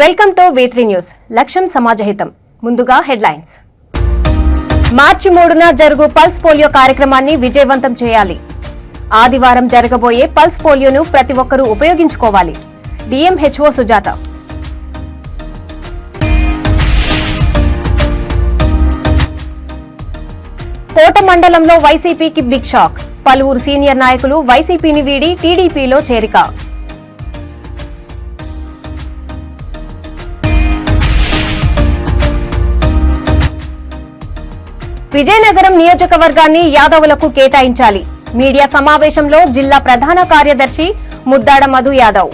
Welcome to V3 news. లక్ష్యం సమాజహితం. ముందుగా headlines. మార్చి 3న జరుగు పల్స్ పోలియో కార్యక్రమాన్ని విజయవంతం చేయాలి. ఆదివారం జరగబోయే పల్స్ పోలియోను ప్రతి ఒక్కరూ ఉపయోగించుకోవాలి. DMHO సుజాత. కోట మండలంలో వైసీపీకి బిగ్ షాక్. పలువురు సీనియర్ నాయకులు వైసీపీని వీడి టీడీపీలో చేరిక. విజయనగరం నియోజకవర్గాన్ని యాదవులకు కేటాయించాలి. మీడియా సమావేశంలో జిల్లా ప్రధాన కార్యదర్శి ముద్దాడ మధు యాదవ్.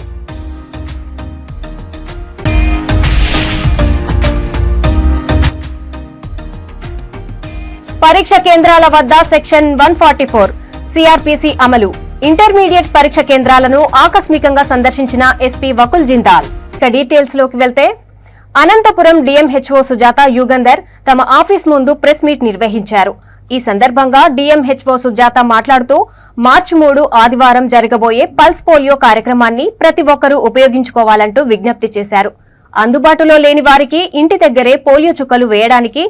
పరీక్ష కేంద్రాల వద్ద సెక్షన్ 144 సిఆర్పిసి అమలు. ఇంటర్మీడియట్ పరీక్ష కేంద్రాలను ఆకస్మికంగా సందర్శించిన ఎస్పీ వకుల్ జిందాల్. ఇక డీటెయిల్స్ లోకి వెళ్తే అనంతపురం DMHO సుజాత యుగంధర్ తమ ఆఫీస్ ముందు ప్రెస్ మీట్ నిర్వహించారు. ఈ సందర్భంగా DMHO సుజాత మాట్లాడుతూ మార్చి 3 ఆదివారం జరగబోయే పల్స్ పోలియో కార్యక్రమాన్ని ప్రతి ఒక్కరూ ఉపయోగించుకోవాలంటూ విజ్ఞప్తి చేశారు. అందుబాటులో లేని వారికి ఇంటి దగ్గరే పోలియో చుక్కలు వేయడానికి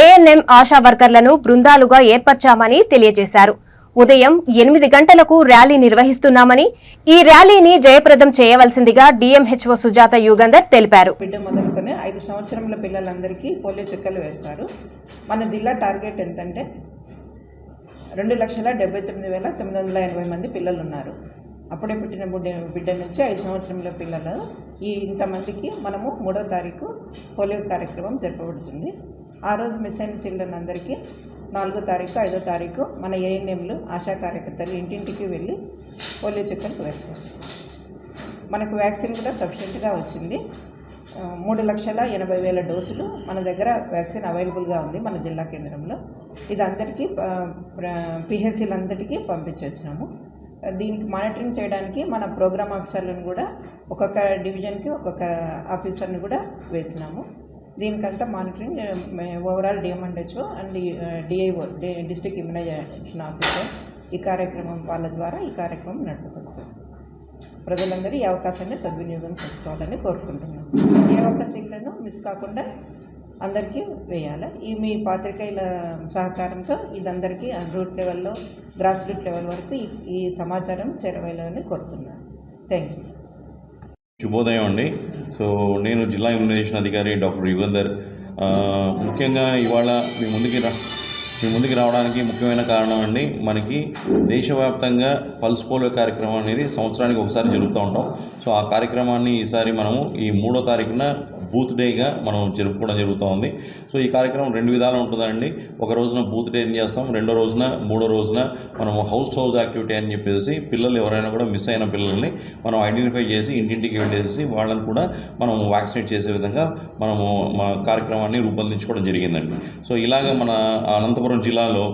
ANM ఆశా వర్కర్లను బృందాలుగా ఏర్పర్చామని తెలియజేశారు. ఉదయం 8 గంటలకు ర్యాలీ నిర్వహిస్తున్నామని, ఈ ర్యాలీని జయప్రదం చేయవలసిందిగా DMHO సుజాత యుగంధర్ తెలిపారు. బిడ్డ మొదలుకొని 5 సంవత్సరముల పిల్లలందరికీ పోలియో చుక్కలు వేస్తారు. మన జిల్లా టార్గెట్ ఎంతంటే 2,79,980 మంది పిల్లలు ఉన్నారు. అప్పుడే పుట్టిన బిడ్డ నుంచి 5 సంవత్సరముల పిల్లలు ఇంతమందికి మనము 3వ తారీఖు పోలియో కార్యక్రమం జరపబడుతుంది. ఆ రోజు మిస్ అయిన చిల్డ్రన్ అందరికీ 4వ తారీఖు 5వ తారీఖు మన ANMలు ఆశా కార్యకర్తలు ఇంటింటికి వెళ్ళి పోలియో చుక్కలు వేస్తారు. మనకు వ్యాక్సిన్ కూడా సఫిషియెంట్గా వచ్చింది. 3,80,000 డోసులు మన దగ్గర వ్యాక్సిన్ అవైలబుల్గా ఉంది మన జిల్లా కేంద్రంలో. ఇది అందరికీ PHCలందరికీ పంపించేసినాము. దీనికి మానిటరింగ్ చేయడానికి మన ప్రోగ్రామ్ ఆఫీసర్లను కూడా ఒక్కొక్క డివిజన్కి ఒక్కొక్క ఆఫీసర్ని కూడా వేసినాము. దీనికంతా monitoring overall DMHO and DIO district immunisation officer ఈ కార్యక్రమం వాళ్ళ ద్వారా ఈ కార్యక్రమం నడుపుకుంటాం. ప్రజలందరూ ఈ అవకాశాన్ని సద్వినియోగం చేసుకోవాలని కోరుకుంటున్నాం. ఏ ఒక్క చిల్డ్రన్ మిస్ కాకుండా అందరికీ వేయాలి. ఈ మీ పాత్రికేయుల సహకారంతో ఇదందరికీ రూట్ లెవెల్లో గ్రాస్ రూట్ లెవెల్ వరకు ఈ సమాచారం చేరవేయాలని కోరుతున్నాను. Thank you. శుభోదయం అండి. సో నేను జిల్లా ఇమ్యునైజేషన్ అధికారి డాక్టర్ యుగంధర్. ముఖ్యంగా ఇవాళ మీ ముందుకి రావడానికి ముఖ్యమైన కారణం అండి, మనకి దేశవ్యాప్తంగా పల్స్ పోలియో కార్యక్రమం అనేది సంవత్సరానికి ఒకసారి జరుగుతూ ఉంటాం. సో ఆ కార్యక్రమాన్ని ఈసారి మనము ఈ 3వ తారీఖున బూత్ డేగా మనం జరుపుకోవడం జరుగుతూ ఉంది. సో ఈ కార్యక్రమం 2 విధాలు ఉంటుందండి. ఒక రోజున బూత్ డే చేస్తాం, రెండో రోజున 3వ రోజున మనము హౌస్ యాక్టివిటీ అని చెప్పేసి పిల్లలు ఎవరైనా కూడా మిస్ అయిన పిల్లల్ని మనం ఐడెంటిఫై చేసి ఇంటింటికి వెళ్ళేసి వాళ్ళని కూడా మనం వ్యాక్సినేట్ చేసే విధంగా మనము మా కార్యక్రమాన్ని రూపొందించుకోవడం జరిగిందండి. సో ఇలాగ మన అనంతపురం జిల్లాలో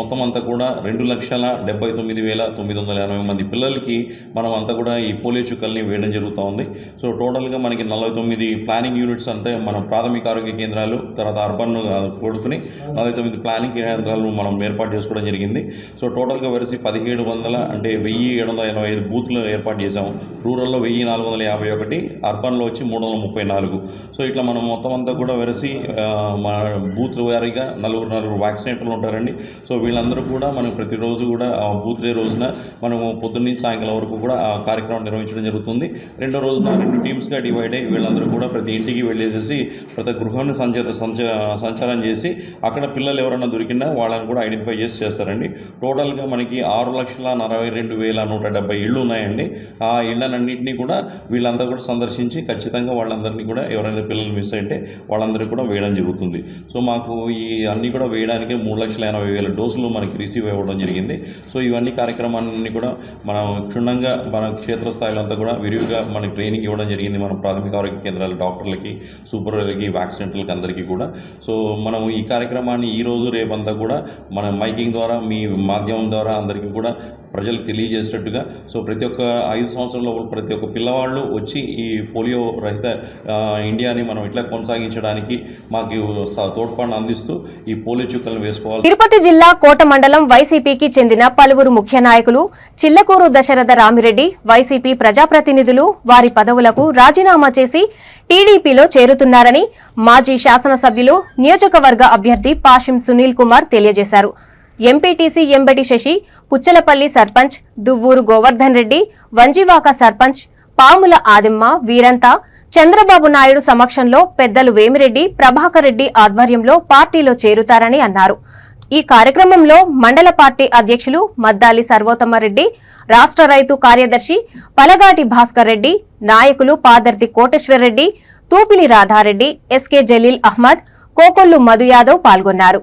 మొత్తం అంతా కూడా 2,79,980 మంది పిల్లలకి మనం అంతా కూడా ఈ పోలియో చుక్కల్ని వేయడం జరుగుతూ ఉంది. సో టోటల్గా మనకి 49 ప్లానింగ్ యూనిట్స్ అంటే మన ప్రాథమిక ఆరోగ్య కేంద్రాలు, తర్వాత అర్బన్ కూడుకుని 49 ప్లానింగ్ కేంద్రాలు మనం ఏర్పాటు చేసుకోవడం జరిగింది. సో టోటల్గా వరిసి 1,700 అంటే 1,785 బూత్లు ఏర్పాటు చేసాము. రూరల్లో 1,451, అర్బన్లో వచ్చి 334. సో ఇట్లా మనం మొత్తం అంతా కూడా వరిసి మన బూత్ వారీగా నలుగురు వ్యాక్సినేటర్లు ఉంటారండి. సో వీళ్ళందరూ కూడా మనం ప్రతిరోజు కూడా బూత్ డే రోజున మనము పొద్దున్న నుంచి సాయంకాలం వరకు కూడా ఆ కార్యక్రమం నిర్వహించడం జరుగుతుంది. రెండో రోజున 2 టీమ్స్గా డివైడ్ అయ్యి వీళ్ళందరూ కూడా ప్రతి ఇంటికి వెళ్ళేసేసి ప్రతి గృహాన్ని సంచారం చేసి అక్కడ పిల్లలు ఎవరైనా దొరికినా వాళ్ళని కూడా ఐడెంటిఫై చేసి చేస్తారండి. టోటల్గా మనకి 6,42,170 ఇళ్ళు ఉన్నాయండి. ఆ ఇళ్ళనన్నింటినీ కూడా వీళ్ళంతా కూడా సందర్శించి ఖచ్చితంగా వాళ్ళందరినీ కూడా ఎవరైనా పిల్లలు మిస్ అయితే వాళ్ళందరికీ కూడా వేయడం జరుగుతుంది. సో మాకు ఈ అన్నీ కూడా వేయడానికి 3,80,000 డోసులు మనకి రిసీవ్ అవ్వడం జరిగింది. సో ఇవన్నీ కార్యక్రమాన్ని కూడా మనం క్షుణ్ణంగా మన క్షేత్రస్థాయిలో అంతా కూడా విరివిగా మనకి ట్రైనింగ్ ఇవ్వడం జరిగింది మన ప్రాథమిక ఆరోగ్య కేంద్రాల డాక్టర్లకి, సూపర్వైజర్లకి, వ్యాక్సినేటర్లకి అందరికీ కూడా. సో మనం ఈ కార్యక్రమాన్ని ఈరోజు రేపంతా కూడా మన మైకింగ్ ద్వారా మీ మాధ్యమం ద్వారా అందరికీ కూడా ప్రజలకు తెలియజేసేటట్టుగా సో ప్రతి ఒక్క 5 సంవత్సరాల లోపల ప్రతి ఒక్క పిల్లవాళ్ళు వచ్చి ఈ పోలియో రహిత ఇండియాని మనం ఇట్లా కొనసాగించడానికి మాకు తోడ్పాటును అందిస్తూ ఈ పోలియో చుక్కలను వేసుకోవాలి. తిరుపతి జిల్లా కోట మండలం వైసీపీకి చెందిన పలువురు ముఖ్య నాయకులు చిల్లకూరు దశరథ రామిరెడ్డి వైసీపీ ప్రజాప్రతినిధులు వారి పదవులకు రాజీనామా చేసి టీడీపీలో చేరుతున్నారని మాజీ శాసనసభ్యులు నియోజకవర్గ అభ్యర్థి పాషిం సునీల్ కుమార్ తెలియజేశారు. ఎంపీటీసీ ఎంబటి శశి, పుచ్చలపల్లి సర్పంచ్ దువ్వూరు గోవర్ధన్ రెడ్డి, వంజివాక సర్పంచ్ పాముల ఆదిమ్మ వీరంతా చంద్రబాబు నాయుడు సమక్షంలో పెద్దలు వేమిరెడ్డి ప్రభాకర్ రెడ్డి ఆధ్వర్యంలో పార్టీలో చేరుతారని అన్నారు. ఈ కార్యక్రమంలో మండల పార్టీ అధ్యక్షులు మద్దాలి సర్వోత్తమరెడ్డి, రాష్ట్ర రైతు కార్యదర్శి పలగాటి భాస్కర్ రెడ్డి, నాయకులు పాదర్తి కోటేశ్వరరెడ్డి, తూపిలి రాధారెడ్డి, ఎస్కే జలీల్ అహ్మద్, కోకొల్లు మధు యాదవ్ పాల్గొన్నారు.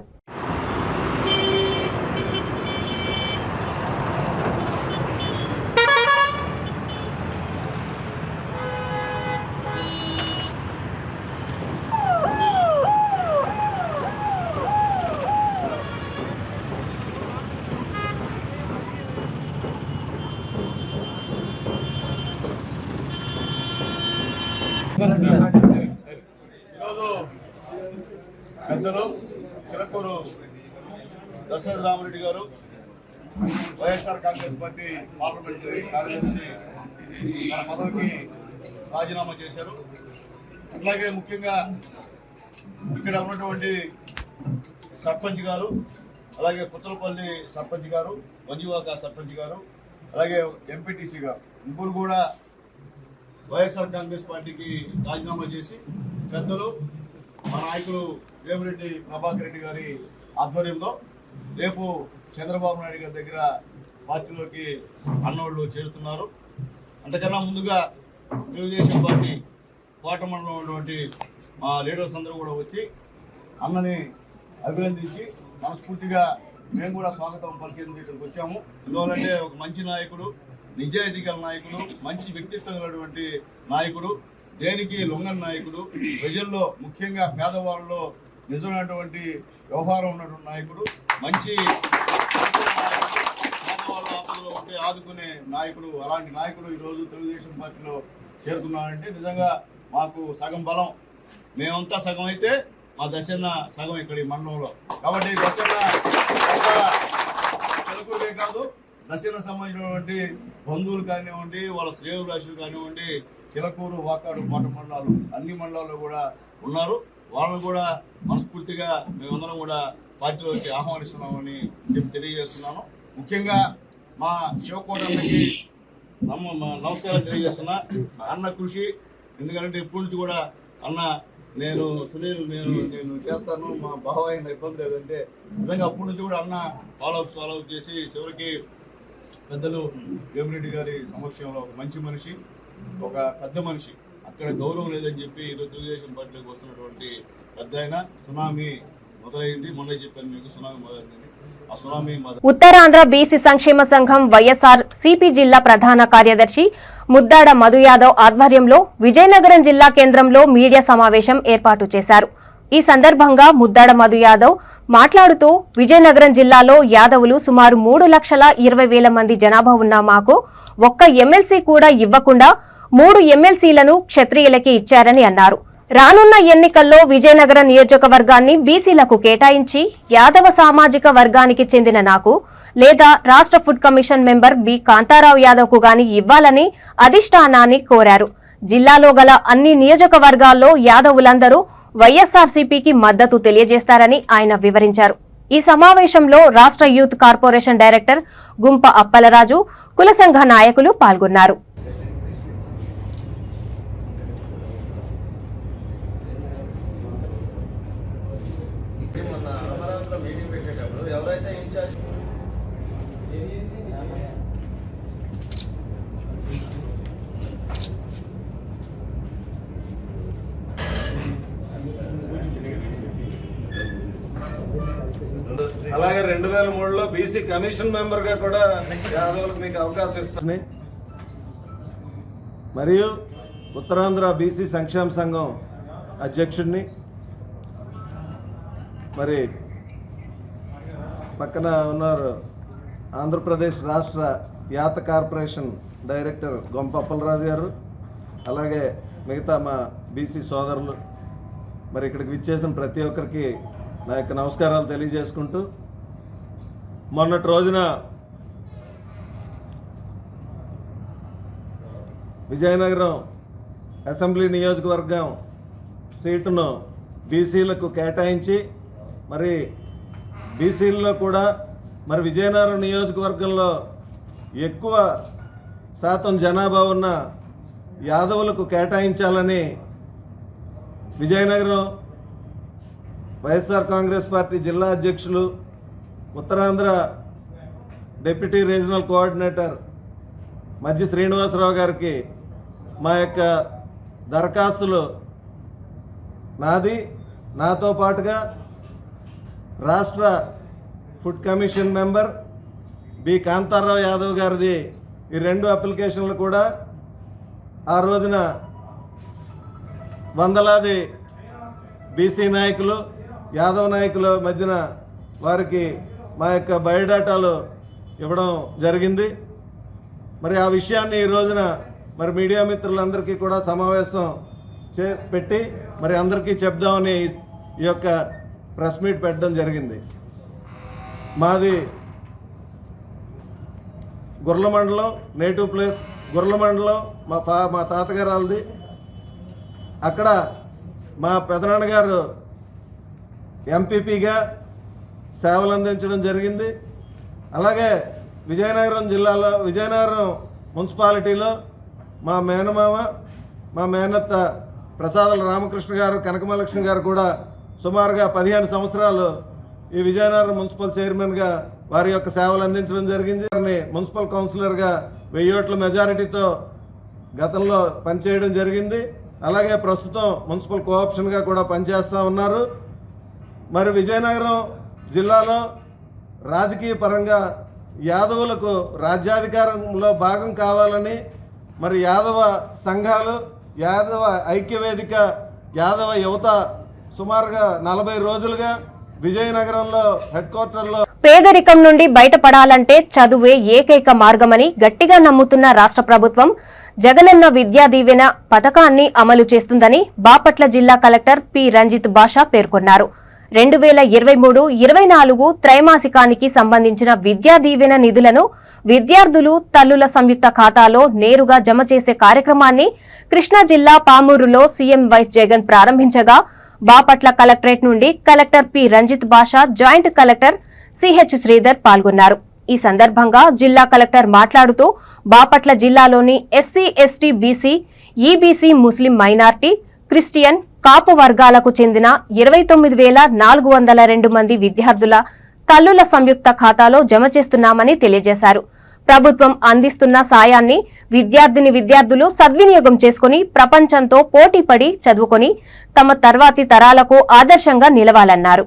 ఈరోజు పెద్దలు చిలకూరు దశరథ రామిరెడ్డి గారు వైఎస్ఆర్ కాంగ్రెస్ పార్టీ పార్లమెంటరీ కార్యదర్శి తన పదవికి రాజీనామా చేశారు. అట్లాగే ముఖ్యంగా ఇక్కడ ఉన్నటువంటి సర్పంచ్ గారు, అలాగే పుచ్చలపల్లి సర్పంచ్ గారు, వంజివాక సర్పంచ్ గారు, అలాగే ఎంపీటీసీ గారు ముగ్గురు కూడా వైఎస్ఆర్ కాంగ్రెస్ పార్టీకి రాజీనామా చేసి పెద్దలు మా నాయకులు వేమిరెడ్డి ప్రభాకర్ రెడ్డి గారి ఆధ్వర్యంలో రేపు చంద్రబాబు నాయుడు గారి దగ్గర పార్టీలోకి అన్నోళ్ళు చేరుతున్నారు. అంతకన్నా ముందుగా తెలుగుదేశం పార్టీ కోట మండలంలో ఉన్నటువంటి మా లీడర్స్ అందరూ కూడా వచ్చి అన్నని అభినందించి మనస్ఫూర్తిగా మేము కూడా స్వాగతం పలికేందుకు ఇక్కడికి వచ్చాము. ఎందువల్లంటే ఒక మంచి నాయకుడు, నిజాయితీ గల నాయకుడు, మంచి వ్యక్తిత్వం గలటువంటి నాయకుడు, దేనికి లొంగని నాయకుడు, ప్రజల్లో ముఖ్యంగా పేదవాళ్ళలో నిజమైనటువంటి వ్యవహారం ఉన్నటువంటి నాయకుడు, మంచి పేదవాళ్ళ ఆపదలో ఉంటే ఆదుకునే నాయకుడు. అలాంటి నాయకుడు ఈరోజు తెలుగుదేశం పార్టీలో చేరుతున్నాడంటే నిజంగా మాకు సగం బలం. మేమంతా సగం అయితే మా దశన్న సగం ఇక్కడ ఈ మండలంలో. కాబట్టి దశన్న తెలుగుదే కాదు, దశన సంబంధించినటువంటి బంధువులు కానివ్వండి, వాళ్ళ శ్రేయోభిలాషులు కానివ్వండి, చిలకూరు, వాకాడు, కోట మండలాలు అన్ని మండలాల్లో కూడా ఉన్నారు. వాళ్ళని కూడా మనస్ఫూర్తిగా మేమందరం కూడా పార్టీలోకి ఆహ్వానిస్తున్నామని తెలియజేస్తున్నాను. ముఖ్యంగా మా శివకోటకి నమస్కారం తెలియజేస్తున్నా. అన్న కృషి, ఎందుకంటే ఎప్పటి నుంచి కూడా అన్న నేను సునీల్ నేను చేస్తాను, మా బావ అయిన ఇబ్బంది లేదంటే నిజంగా అప్పటి నుంచి కూడా అన్న ఫాలోఅప్ చేసి చివరికి పెద్దలు వేమిరెడ్డి గారి సమక్షంలో ఒక మంచి మనిషి, ఒక పెద్ద మనిషి, అక్కడ గౌరవం లేదని చెప్పి ఈరోజు తెలుగుదేశం పార్టీలోకి వస్తున్నటువంటి పెద్ద ఆయన. సునామీ మొదలైంది, మొన్న చెప్పాను మీకు, సునామీ మొదలైంది. ఆ సునామీ ఉత్తరాంధ్ర బీసీ సంక్షేమ సంఘం వైఎస్ఆర్ సిపి జిల్లా ప్రధాన కార్యదర్శి ముద్దాడ మధు యాదవ్ ఆధ్వర్యంలో విజయనగరం జిల్లా కేంద్రంలో మీడియా సమావేశం ఏర్పాటు చేశారు. ఈ సందర్భంగా ముద్దాడ మధు యాదవ్ మాట్లాడుతూ విజయనగరం జిల్లాలో యాదవులు సుమారు 3,20,000 మంది జనాభా ఉన్న మాకు ఒక్క ఎమ్మెల్సీ కూడా ఇవ్వకుండా 3 ఎమ్మెల్సీలను క్షత్రియులకి ఇచ్చారని అన్నారు. రానున్న ఎన్నికల్లో విజయనగరం నియోజకవర్గాన్ని బీసీలకు కేటాయించి యాదవ సామాజిక వర్గానికి చెందిన నాకు లేదా రాష్ట్ర food commission member B Kantharao Yadav కు గాని ఇవ్వాలని అధిష్టానాన్ని కోరారు. జిల్లాలో గల అన్ని నియోజకవర్గాల్లో యాదవులందరూ వైఎస్ఆర్సీపీకి మద్దతు తెలియజేస్తారని ఆయన వివరించారు. ఈ సమావేశంలో రాష్ట్ర యూత్ కార్పొరేషన్ డైరెక్టర్ గుంప అప్పలరాజు, కుల సంఘ నాయకులు పాల్గొన్నారు. అలాగే 2003లో బీసీ కమిషన్ మెంబర్ గా కూడా యాదవులకు మీకు అవకాశం ఇస్తాను. మరియు ఉత్తరాంధ్ర బీసీ సంక్షేమ సంఘం అధ్యక్షుడిని, మరి పక్కన ఉన్నారు ఆంధ్రప్రదేశ్ రాష్ట్ర యాత కార్పొరేషన్ డైరెక్టర్ గొంప అప్పలరాజు గారు, అలాగే మిగతా మా బీసీ సోదరులు, మరి ఇక్కడికి విచ్చేసిన ప్రతి ఒక్కరికి నా యొక్క నమస్కారాలు తెలియజేసుకుంటూ, మొన్నటి రోజున విజయనగరం అసెంబ్లీ నియోజకవర్గం సీటును బీసీలకు కేటాయించి, మరి బీసీల్లో కూడా మరి విజయనగరం నియోజకవర్గంలో ఎక్కువ శాతం జనాభా ఉన్న యాదవులకు కేటాయించాలని విజయనగరం వైఎస్ఆర్ కాంగ్రెస్ పార్టీ జిల్లా అధ్యక్షులు, Uttarandhra deputy regional coordinator Majji Srinivasarao గారికి మా యొక్క దరఖాస్తులు నాతో పాటుగా రాష్ట్ర food commission member B Kantharao Yadav గారిది ఈ 2 అప్లికేషన్లు కూడా ఆ రోజున వందలాది బీసీ నాయకులు, యాదవ్ నాయకుల మధ్యన వారికి మా యొక్క బయోడాటాలు ఇవ్వడం జరిగింది. మరి ఆ విషయాన్ని ఈ రోజున మరి మీడియా మిత్రులందరికీ కూడా సమావేశం పెట్టి మరి అందరికీ చెప్దామని ఈ యొక్క ప్రెస్ మీట్ పెట్టడం జరిగింది. మాది గుర్ల మండలం, నేటివ్ ప్లేస్ గుర్ల మండలం, మా తాతగారాలది. అక్కడ మా పెదనాన్నగారు ఎంపీపీగా సేవలు అందించడం జరిగింది. అలాగే విజయనగరం జిల్లాలో, విజయనగరం మున్సిపాలిటీలో మా మేనమామ, మా మేనత్త ప్రసాదుల రామకృష్ణ గారు, కనకమలక్ష్మి గారు కూడా సుమారుగా 15 సంవత్సరాలు ఈ విజయనగరం మున్సిపల్ చైర్మన్గా వారి యొక్క సేవలు అందించడం జరిగింది. వారిని మున్సిపల్ కౌన్సిలర్గా 1000 ఓట్ల మెజారిటీతో గతంలో పనిచేయడం జరిగింది. అలాగే ప్రస్తుతం మున్సిపల్ కోఆప్షన్గా కూడా పనిచేస్తూ ఉన్నారు. మరి విజయనగరం జిల్లాలో రాజకీయ పరంగా యాదవులకు రాజ్యాధికారంలో భాగం కావాలని మరి యాదవ సంఘాలు, యాదవ ఐక్యవేదిక, యాదవ యువత సుమారుగా 40 రోజులుగా విజయనగరంలో హెడ్ క్వార్టర్లో పేదరికం నుండి బయటపడాలంటే చదువే ఏకైక మార్గమని గట్టిగా నమ్ముతున్న రాష్ట్ర ప్రభుత్వం జగనన్న విద్యా దీవెన పథకాన్ని అమలు చేస్తుందని బాపట్ల జిల్లా కలెక్టర్ పి రంజిత్ బాషా పేర్కొన్నారు. 2023-24 త్రైమాసికానికి సంబంధించిన విద్యా దీవెన నిధులను విద్యార్థులు తల్లుల సంయుక్త ఖాతాలో నేరుగా జమ చేసే కార్యక్రమాన్ని కృష్ణా జిల్లా పామూరులో సీఎం వైఎస్ జగన్ ప్రారంభించగా బాపట్ల కలెక్టరేట్ నుండి collector P Ranjith Basha, joint collector CH Sridhar పాల్గొన్నారు. ఈ సందర్భంగా జిల్లా కలెక్టర్ మాట్లాడుతూ బాపట్ల జిల్లాలోని SC, ST, BC, EBC, Muslim minority, Christian, Kapu వర్గాలకు చెందిన 29,402 మంది విద్యార్థుల తల్లుల సంయుక్త ఖాతాలో జమ చేస్తున్నామని తెలియజేశారు. ప్రభుత్వం అందిస్తున్న సాయాన్ని విద్యార్థులు సద్వినియోగం చేసుకుని ప్రపంచంతో పోటీపడి చదువుకొని తమ తర్వాతి తరాలకు ఆదర్శంగా నిలవాలన్నారు.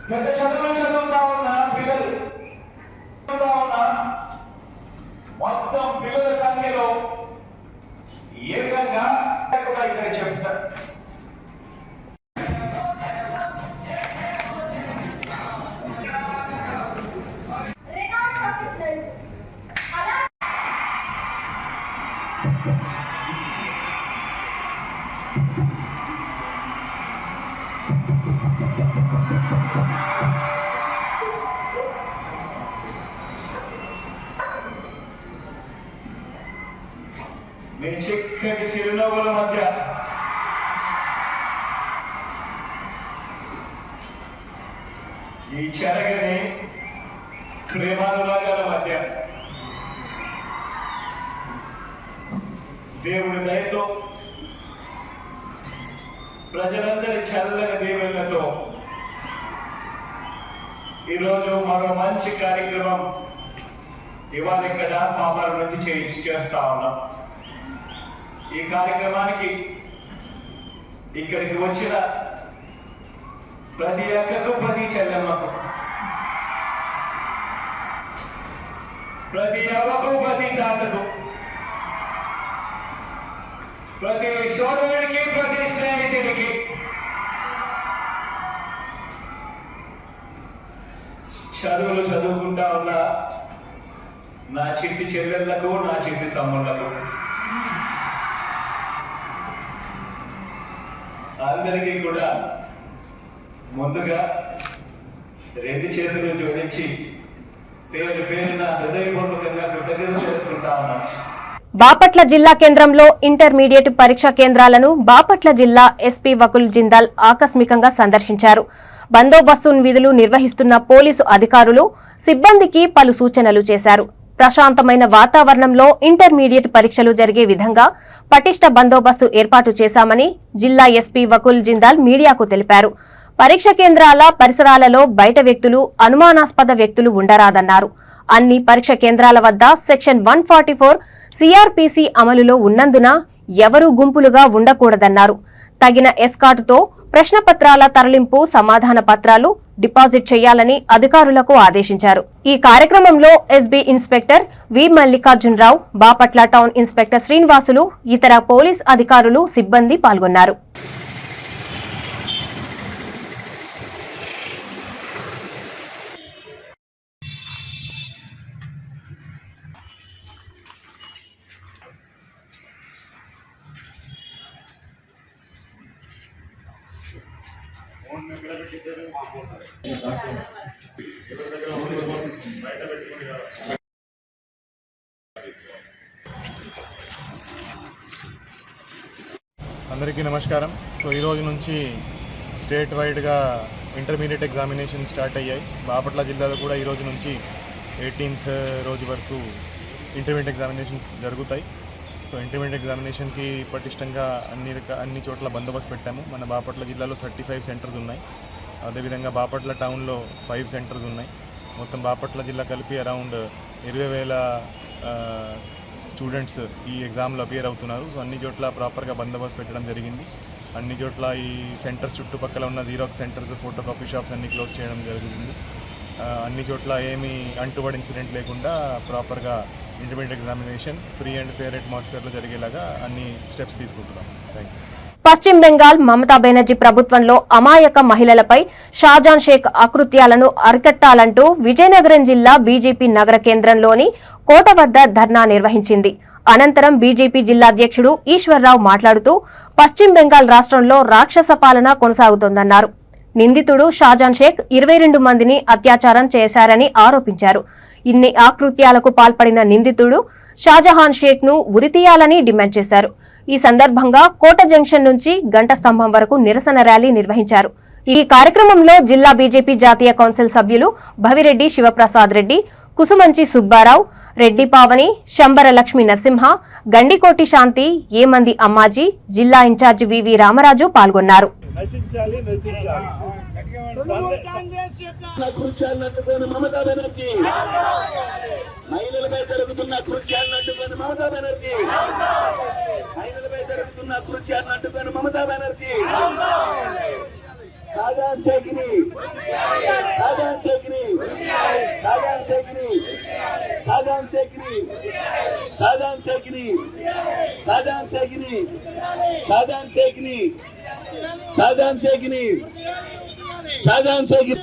పెద్ద చదువులు చదువుతా ఉన్న పిల్లలు మొత్తం పిల్లల సంఖ్యలో ఏకంగా ఇక్కడ చెప్తారు. మీ చిక్కటి చిరునవ్వుల మధ్య ఈ చెరగని ప్రేమానురాగాల మధ్య దేవుడి దయతో ప్రజలందరి చల్లని దీవెనలతో ఈరోజు మరో మంచి కార్యక్రమం ఇవాళ ఇక్కడ పామరు నుంచి చేస్తా ఉన్నాం. ఈ కార్యక్రమానికి ఇక్కడికి వచ్చిన ప్రతి అక్కకు, ప్రతి చెల్లెమ్మకు, ప్రతి అవ్వకు, ప్రతి తాతకు, ప్రతి సోదరుడికి, ప్రతి స్నేహితుడికి చదువులు చదువుకుంటా ఉన్న నా చిట్టి చెల్లెళ్లకు, నా చిట్టి తమ్ముళ్లకు అందరికీ కూడా ముందుగా రెండు చేతులు జోడించి పేరు పేరున హృదయపూర్వకంగా కృతజ్ఞతలు చేసుకుంటా ఉన్నాను. బాపట్ల జిల్లా కేంద్రంలో ఇంటర్మీడియట్ పరీక్షా కేంద్రాలను బాపట్ల జిల్లా ఎస్పీ వకుల్ జిందాల్ ఆకస్మికంగా సందర్శించారు. బందోబస్తు విధులు నిర్వహిస్తున్న పోలీసు అధికారులు, సిబ్బందికి పలు సూచనలు చేశారు. ప్రశాంతమైన వాతావరణంలో ఇంటర్మీడియట్ పరీక్షలు జరిగే విధంగా పటిష్ట బందోబస్తు ఏర్పాటు చేశామని జిల్లా ఎస్పీ వకుల్ జిందాల్ మీడియాకు తెలిపారు. పరీక్ష కేంద్రాల పరిసరాలలో బయట వ్యక్తులు, అనుమానాస్పద వ్యక్తులు ఉండరాదన్నారు. అన్ని పరీక్ష కేంద్రాల వద్ద సెక్షన్ 144 సిఆర్పిసి అమలులో ఉన్నందున ఎవరూ గుంపులుగా ఉండకూడదన్నారు. తగిన ఎస్కార్టుతో ప్రశ్నపత్రాల తరలింపు, సమాధాన పత్రాలు డిపాజిట్ చేయాలని అధికారులకు ఆదేశించారు. ఈ కార్యక్రమంలో ఎస్బీ ఇన్స్పెక్టర్ వి మల్లికార్జునరావు, బాపట్ల టౌన్ ఇన్స్పెక్టర్ శ్రీనివాసులు, ఇతర పోలీస్ అధికారులు, సిబ్బంది పాల్గొన్నారు. అందరికీ నమస్కారం. సో ఈ రోజు నుంచి స్టేట్ వైడ్గా ఇంటర్మీడియట్ ఎగ్జామినేషన్ స్టార్ట్ అయ్యాయి. బాపట్ల జిల్లాలో కూడా ఈ రోజు నుంచి 18th రోజు వరకు ఇంటర్మీడియట్ ఎగ్జామినేషన్స్ జరుగుతాయి. సో ఇంటర్మీడియట్ ఎగ్జామినేషన్కి పటిష్టంగా అన్ని చోట్ల బందోబస్తు పెట్టాము. మన బాపట్ల జిల్లాలో 35 సెంటర్స్ ఉన్నాయి. అదేవిధంగా బాపట్ల టౌన్లో 5 సెంటర్స్ ఉన్నాయి. మొత్తం బాపట్ల జిల్లా కలిపి అరౌండ్ 20,000 స్టూడెంట్స్ ఈ ఎగ్జామ్లో అపియర్ అవుతున్నారు. సో అన్ని చోట్ల ప్రాపర్గా బందోబస్తు పెట్టడం జరిగింది. అన్ని చోట్ల ఈ సెంటర్స్ చుట్టుపక్కల ఉన్న xerox centres, photo copy shops అన్ని క్లోజ్ చేయడం జరుగుతుంది. అన్ని చోట్ల ఏమీ అంటుబడి ఇన్సిడెంట్ లేకుండా ప్రాపర్గా intermediate examination free and fair అట్మాస్ఫియర్లో జరిగేలాగా అన్ని స్టెప్స్ తీసుకుంటున్నాం. Thank you. పశ్చిమ బెంగాల్ మమతా బెనర్జీ ప్రభుత్వంలో అమాయక మహిళలపై షాజాన్ షేక్ అకృత్యాలను అరికట్టాలంటూ విజయనగరం జిల్లా బీజేపీ నగర కేంద్రంలోని కోట వద్ద ధర్నా నిర్వహించింది. అనంతరం బీజేపీ జిల్లా అధ్యక్షుడు ఈశ్వర్రావు మాట్లాడుతూ పశ్చిమ బెంగాల్ రాష్ట్రంలో రాక్షస పాలన కొనసాగుతోందన్నారు. నిందితుడు షాజాన్ షేక్ 22 మందిని అత్యాచారం చేశారని ఆరోపించారు. ఇన్ని ఆకృత్యాలకు పాల్పడిన నిందితుడు షాజహాన్ షేక్ ను ఉరితీయాలని డిమాండ్ చేశారు. ఈ సందర్భంగా కోట జంక్షన్ నుంచి గంట స్తంభం వరకు నిరసన ర్యాలీ నిర్వహించారు. ఈ కార్యక్రమంలో జిల్లా బీజేపీ జాతీయ కౌన్సిల్ సభ్యులు భవిరెడ్డి శివప్రసాద్ రెడ్డి, కుసుమంచి సుబ్బారావు, రెడ్డి పావని, శంబర లక్ష్మీ నరసింహ, గండికోటి శాంతి, ఏమంది అమ్మాజీ, జిల్లా ఇన్ఛార్జి వివి రామరాజు పాల్గొన్నారు. మహిళలపై జరుగుతున్న కృత్యాలను అడ్డుకొని మమతా బెనర్జీ, మహిళలపై జరుగుతున్న కృత్యాలను అడ్డుకొని మమతా బెనర్జీ, షాజాన్ షేక్ని, షాజాన్ షేక్ని, షాజాన్ షేక్ని, షాజాన్ షేక్ని, షాజాన్ షేక్ని, షాజాన్ షేక్ని, షాజాన్ షేక్ని, షాజాన్ షేక్ని, షాజాన్ షేక్ని,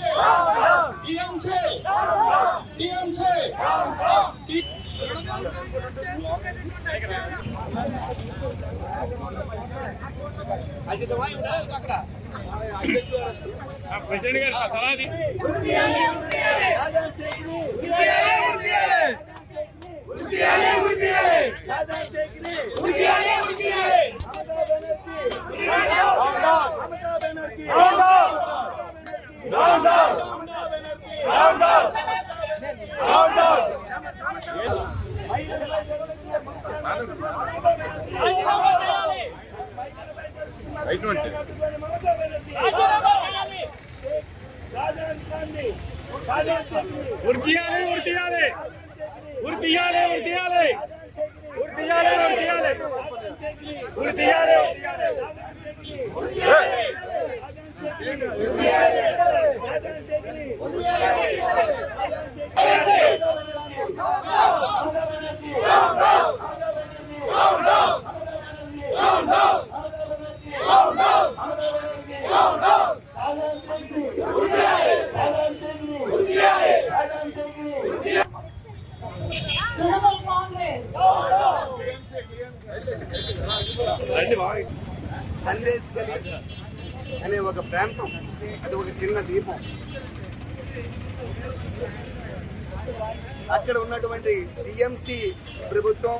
సందేశ్ గలి అనే ఒక ప్రాంతం, అది ఒక చిన్న దీపం. అక్కడ ఉన్నటువంటి టీఎంసీ ప్రభుత్వం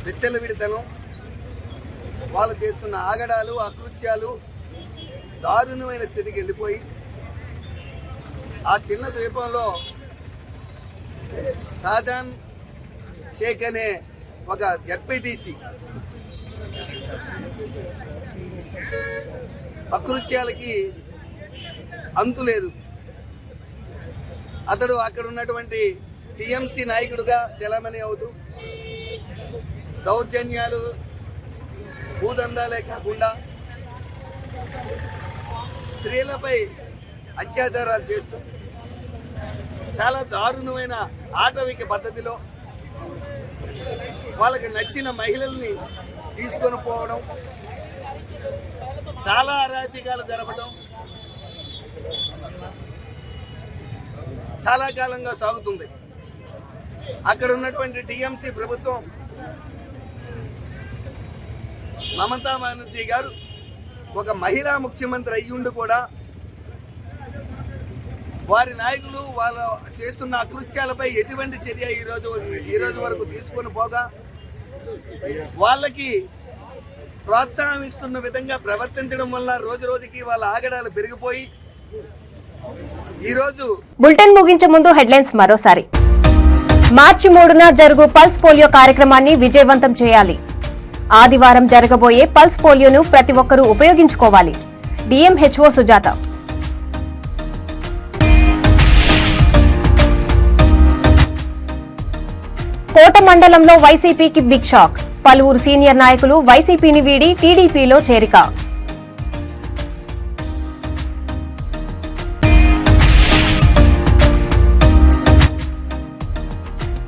విచ్చలవిడితనం, వాళ్ళు చేస్తున్న ఆగడాలు, అకృత్యాలు దారుణమైన స్థితికి వెళ్ళిపోయి ఆ చిన్న ద్వీపంలో షాజాన్ షేక్ అనే ఒక జడ్పీటీసీ అకృత్యాలకి అంతు లేదు. అతడు అక్కడ ఉన్నటువంటి టీఎంసీ నాయకుడుగా చలామణి అవుతూ దౌర్జన్యాలు, భూదందాలే కాకుండా స్త్రీలపై అత్యాచారాలు చేస్తూ చాలా దారుణమైన ఆటవిక పద్ధతిలో వాళ్ళకి నచ్చిన మహిళల్ని తీసుకొని పోవడం, చాలా అరాచకాలు జరపడం చాలా కాలంగా సాగుతుంది. అక్కడ ఉన్నటువంటి టీఎంసీ ప్రభుత్వం, మమతా బెనర్జీ గారు ఒక మహిళా ముఖ్యమంత్రి అయ్యుండి కూడా వారి నాయకులు వాళ్ళ చేస్తున్న అకృత్యాలపై ఎటువంటి చర్య ఈ రోజు వరకు తీసుకొని పోగా వాళ్ళకి ప్రోత్సాహం ఇస్తున్న విధంగా ప్రవర్తించడం వల్ల రోజు రోజుకి వాళ్ళ ఆగడాలు పెరిగిపోయి ఈరోజు. బులెటిన్ ముగించే ముందు హెడ్లైన్స్ మరోసారి. మార్చి 3న జరుగు పల్స్ పోలియో కార్యక్రమాన్ని విజయవంతం చేయాలి. ఆదివారం జరగబోయే పల్స్ పోలియోను ప్రతి ఒక్కరూ ఉపయోగించుకోవాలి. డిఎంహెచ్ఓ సుజాత. కోట మండలంలో వైసీపీకి బిగ్ షాక్. పలువురు సీనియర్ నాయకులు వైసీపీని వీడి టీడీపీలో చేరిక.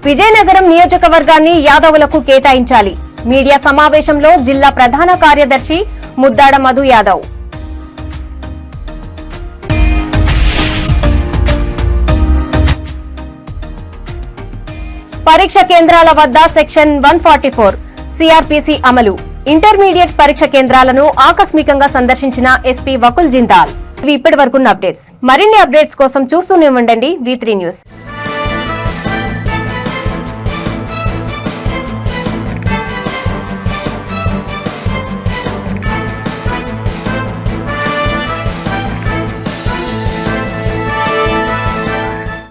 విజయనగరం నియోజకవర్గాన్ని యాదవులకు కేటాయించాలి. మీడియా సమావేశంలో జిల్లా ప్రధాన కార్యదర్శి ముద్దాడ మధు యాదవ్. పరీక్ష కేంద్రాల వద్ద సెక్షన్ 144 సిఆర్పిసి అమలు. ఇంటర్మీడియట్ పరీక్ష కేంద్రాలను ఆకస్మికంగా సందర్శించిన ఎస్పీ వకుల్ జిందాల్. ఇవి ఇప్పటి వరకున్న అప్డేట్స్. మరిన్ని అప్డేట్స్ కోసం చూస్తూనే ఉండండి V3 న్యూస్.